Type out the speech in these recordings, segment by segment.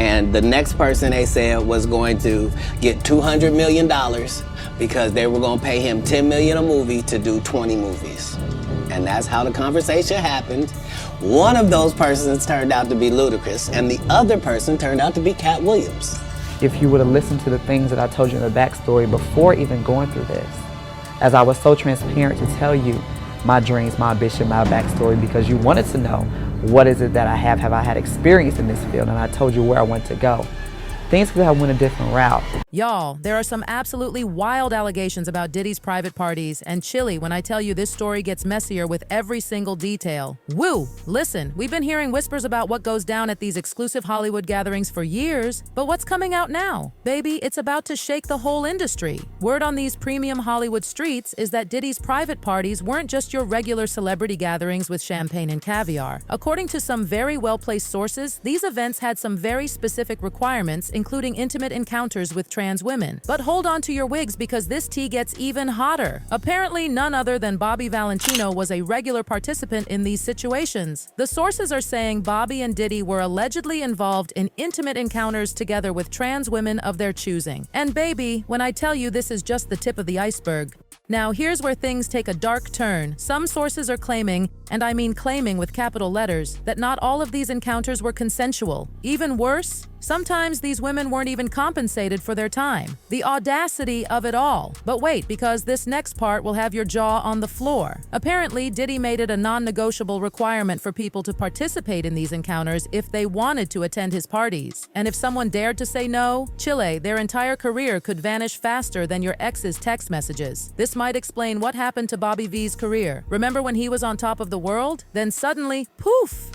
And the next person they said was going to get $200 million because they were going to pay him $10 million a movie to do 20 movies. And that's how the conversation happened. One of those persons turned out to be Ludacris, and the other person turned out to be Cat Williams. If you would have listened to the things that I told you in the backstory before even going through this, as I was so transparent to tell you my dreams, my ambition, my backstory, because you wanted to know what is it that I have I had experience in this field, and I told you where I want to go. Things could have went a different route. Y'all, there are some absolutely wild allegations about Diddy's private parties, and chilly when I tell you this story gets messier with every single detail. Woo! Listen, we've been hearing whispers about what goes down at these exclusive Hollywood gatherings for years, but what's coming out now? Baby, it's about to shake the whole industry. Word on these premium Hollywood streets is that Diddy's private parties weren't just your regular celebrity gatherings with champagne and caviar. According to some very well-placed sources, these events had some very specific requirements, including intimate encounters with trans women. But hold on to your wigs because this tea gets even hotter. Apparently, none other than Bobby Valentino was a regular participant in these situations. The sources are saying Bobby and Diddy were allegedly involved in intimate encounters together with trans women of their choosing. And baby, when I tell you this is just the tip of the iceberg. Now, here's where things take a dark turn. Some sources are claiming, and I mean claiming with capital letters, that not all of these encounters were consensual. Even worse, sometimes these women weren't even compensated for their time. The audacity of it all. But wait, because this next part will have your jaw on the floor. Apparently, Diddy made it a non-negotiable requirement for people to participate in these encounters if they wanted to attend his parties. And if someone dared to say no, Chile, their entire career could vanish faster than your ex's text messages. This might explain what happened to Bobby V's career. Remember when he was on top of the world? Then suddenly, poof!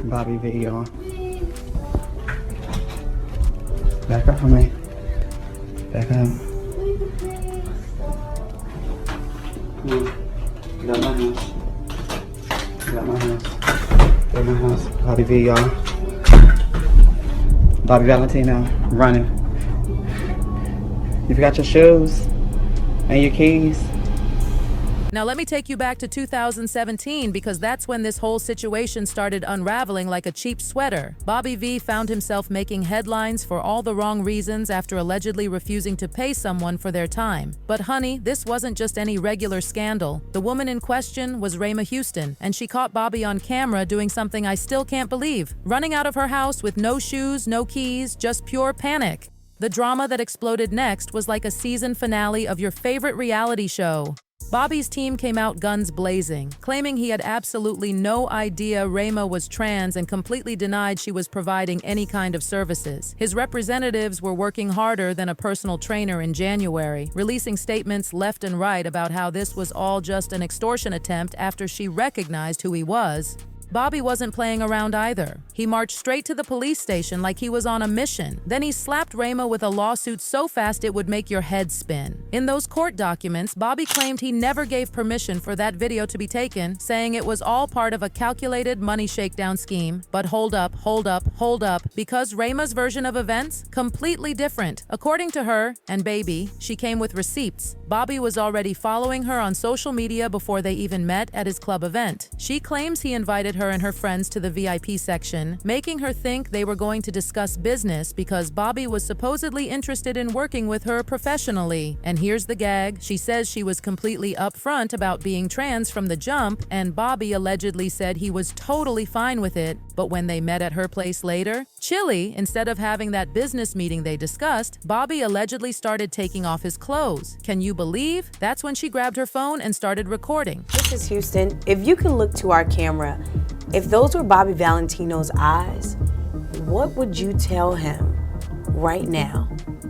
Bobby V, y'all. Back up for me. Back up. Get out my house. Get out my house. Get out my house. Bobby V, y'all. Bobby Valentino, running. You forgot your shoes and your keys. Now let me take you back to 2017 because that's when this whole situation started unraveling like a cheap sweater. Bobby V found himself making headlines for all the wrong reasons after allegedly refusing to pay someone for their time. But honey, this wasn't just any regular scandal. The woman in question was Reima Houston, and she caught Bobby on camera doing something I still can't believe. Running out of her house with no shoes, no keys, just pure panic. The drama that exploded next was like a season finale of your favorite reality show. Bobby's team came out guns blazing, claiming he had absolutely no idea Reima was trans and completely denied she was providing any kind of services. His representatives were working harder than a personal trainer in January, releasing statements left and right about how this was all just an extortion attempt after she recognized who he was. Bobby wasn't playing around either. He marched straight to the police station like he was on a mission. Then he slapped Reima with a lawsuit so fast it would make your head spin. In those court documents, Bobby claimed he never gave permission for that video to be taken, saying it was all part of a calculated money shakedown scheme. But hold up, because Reima's version of events, completely different. According to her, and baby, she came with receipts. Bobby was already following her on social media before they even met at his club event. She claims he invited her and her friends to the VIP section, making her think they were going to discuss business because Bobby was supposedly interested in working with her professionally. And here's the gag. She says she was completely upfront about being trans from the jump, and Bobby allegedly said he was totally fine with it. But when they met at her place later, chilly, instead of having that business meeting they discussed, Bobby allegedly started taking off his clothes. Can you believe? That's when she grabbed her phone and started recording. This is Houston. If you can look to our camera, if those were Bobby Valentino's eyes, what would you tell him right now,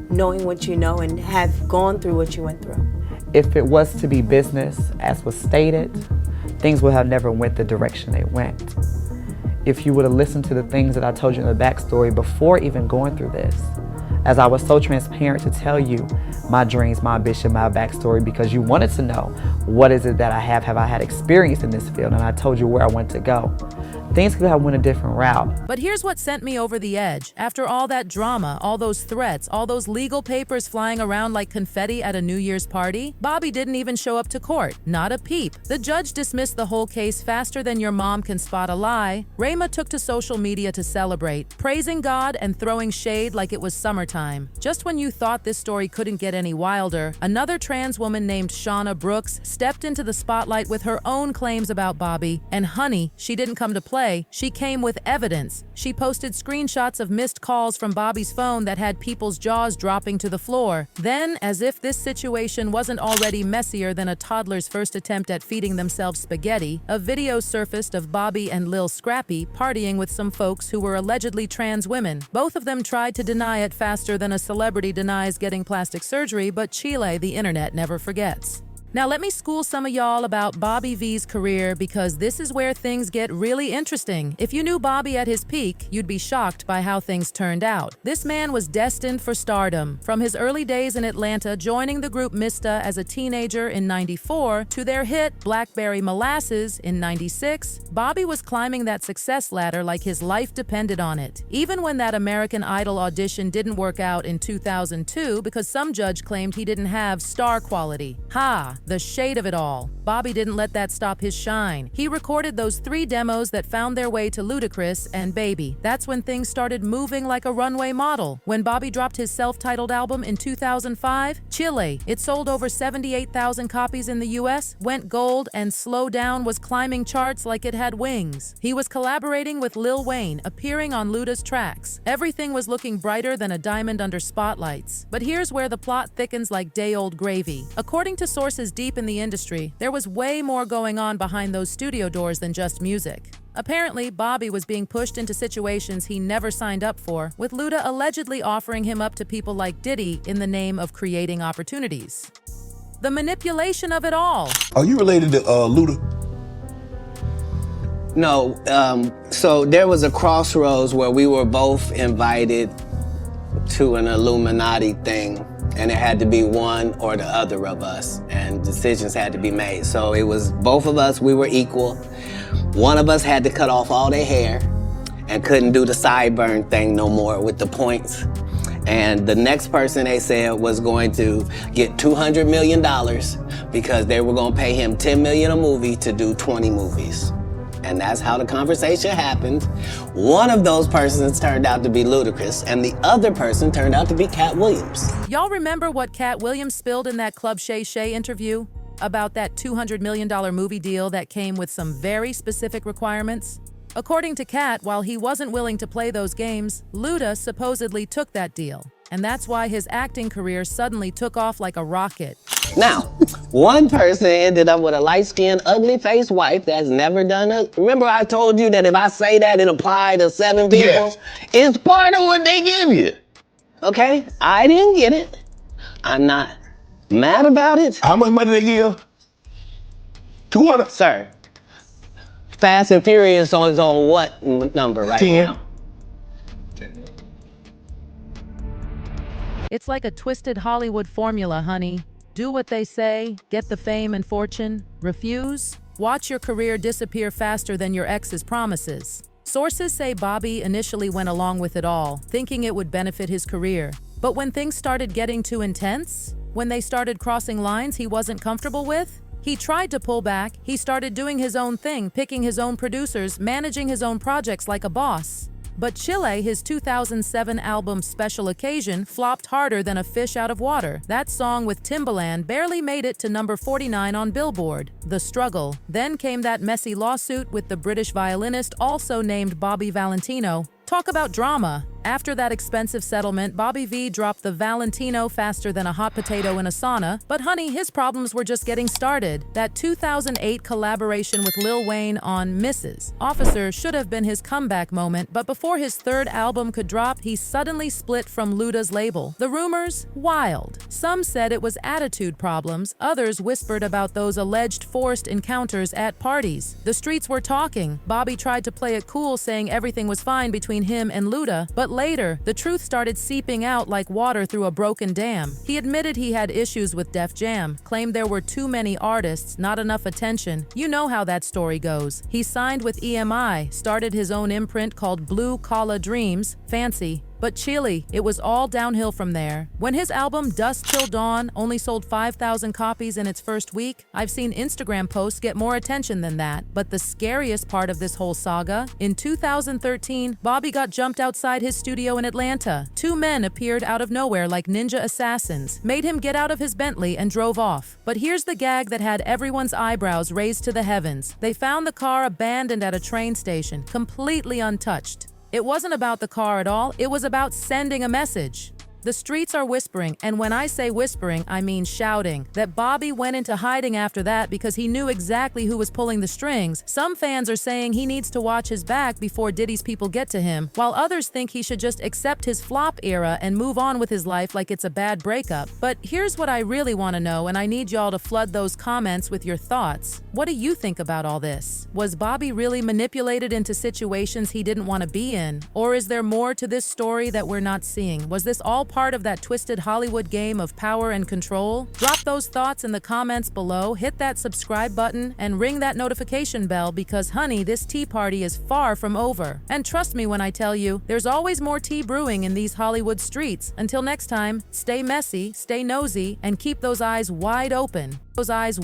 knowing what you know and have gone through what you went through? If it was to be business, as was stated, things would have never went the direction they went. If you would have listened to the things that I told you in the backstory before even going through this, as I was so transparent to tell you my dreams, my ambition, my backstory, because you wanted to know what is it that I have I had experience in this field, and I told you where I want to go. things could have went a different route. But here's what sent me over the edge. After all that drama, all those threats, all those legal papers flying around like confetti at a New Year's party, Bobby didn't even show up to court. Not a peep. The judge dismissed the whole case faster than your mom can spot a lie. Reima took to social media to celebrate, praising God and throwing shade like it was summertime. Just when you thought this story couldn't get any wilder, another trans woman named Shauna Brooks stepped into the spotlight with her own claims about Bobby. And honey, she didn't come to play. She came with evidence. She posted screenshots of missed calls from Bobby's phone that had people's jaws dropping to the floor. Then, as if this situation wasn't already messier than a toddler's first attempt at feeding themselves spaghetti, a video surfaced of Bobby and Lil Scrappy partying with some folks who were allegedly trans women. Both of them tried to deny it faster than a celebrity denies getting plastic surgery, but Chile, the internet, never forgets. Now let me school some of y'all about Bobby V's career because this is where things get really interesting. If you knew Bobby at his peak, you'd be shocked by how things turned out. This man was destined for stardom. From his early days in Atlanta, joining the group Mista as a teenager in '94, to their hit Blackberry Molasses in '96, Bobby was climbing that success ladder like his life depended on it. Even when that American Idol audition didn't work out in 2002 because some judge claimed he didn't have star quality. The shade of it all. Bobby didn't let that stop his shine. He recorded those 3 demos that found their way to Ludacris and Baby. That's when things started moving like a runway model. When Bobby dropped his self-titled album in 2005, Chile, it sold over 78,000 copies in the US, went gold, and Slow Down was climbing charts like it had wings. He was collaborating with Lil Wayne, appearing on Luda's tracks. Everything was looking brighter than a diamond under spotlights. But here's where the plot thickens like day-old gravy. According to sources deep in the industry, there was way more going on behind those studio doors than just music. Apparently, Bobby was being pushed into situations he never signed up for, with Luda allegedly offering him up to people like Diddy in the name of creating opportunities. The manipulation of it all. Are you related to Luda? No, so there was a crossroads where we were both invited to an Illuminati thing, and it had to be one or the other of us, and decisions had to be made. So it was both of us, we were equal. One of us had to cut off all their hair and couldn't do the sideburn thing no more with the points. And the next person, they said, was going to get $200 million because they were gonna pay him $10 million a movie to do 20 movies. And that's how the conversation happened. One of those persons turned out to be Ludacris, and the other person turned out to be Cat Williams. Y'all remember what Cat Williams spilled in that Club Shay Shay interview? About that $200 million movie deal that came with some very specific requirements? According to Cat, while he wasn't willing to play those games, Luda supposedly took that deal. And that's why his acting career suddenly took off like a rocket. Now, one person ended up with a light-skinned, ugly-faced wife that's never done it. Remember I told you that if I say that it applied to 7 people? Yes. It's part of what they give you. Okay? I didn't get it. I'm not mad about it. How much money they give? 200? Sir, Fast and Furious is on what number right 10. now? It's like a twisted Hollywood formula, honey. Do what they say, get the fame and fortune. Refuse? Watch your career disappear faster than your ex's promises. Sources say Bobby initially went along with it all, thinking it would benefit his career. But when things started getting too intense, when they started crossing lines he wasn't comfortable with, he tried to pull back. He started doing his own thing, picking his own producers, managing his own projects like a boss. But Chile, his 2007 album Special Occasion, flopped harder than a fish out of water. That song with Timbaland barely made it to number 49 on Billboard. The struggle. Then came that messy lawsuit with the British violinist also named Bobby Valentino. Talk about drama. After that expensive settlement, Bobby V dropped the Valentino faster than a hot potato in a sauna. But honey, his problems were just getting started. That 2008 collaboration with Lil Wayne on Mrs. Officer should have been his comeback moment, but before his 3rd album could drop, he suddenly split from Luda's label. The rumors? Wild. Some said it was attitude problems, others whispered about those alleged forced encounters at parties. The streets were talking. Bobby tried to play it cool, saying everything was fine between him and Luda, but later, the truth started seeping out like water through a broken dam. He admitted he had issues with Def Jam, claimed there were too many artists, not enough attention. You know how that story goes. He signed with EMI, started his own imprint called Blue Collar Dreams, fancy, but chilly. It was all downhill from there. When his album Dusk Till Dawn only sold 5,000 copies in its first week, I've seen Instagram posts get more attention than that. But the scariest part of this whole saga, in 2013, Bobby got jumped outside his studio in Atlanta. Two men appeared out of nowhere like ninja assassins, made him get out of his Bentley and drove off. But here's the gag that had everyone's eyebrows raised to the heavens. They found the car abandoned at a train station, completely untouched. It wasn't about the car at all, it was about sending a message. The streets are whispering, and when I say whispering, I mean shouting, that Bobby went into hiding after that because he knew exactly who was pulling the strings. Some fans are saying he needs to watch his back before Diddy's people get to him, while others think he should just accept his flop era and move on with his life like it's a bad breakup. But here's what I really want to know, and I need y'all to flood those comments with your thoughts. What do you think about all this? Was Bobby really manipulated into situations he didn't want to be in? Or is there more to this story that we're not seeing? Was this all part of that twisted Hollywood game of power and control? Drop those thoughts in the comments below, hit that subscribe button, and ring that notification bell because, honey, this tea party is far from over. And trust me when I tell you, there's always more tea brewing in these Hollywood streets. Until next time, stay messy, stay nosy, and keep those eyes wide open. Those eyes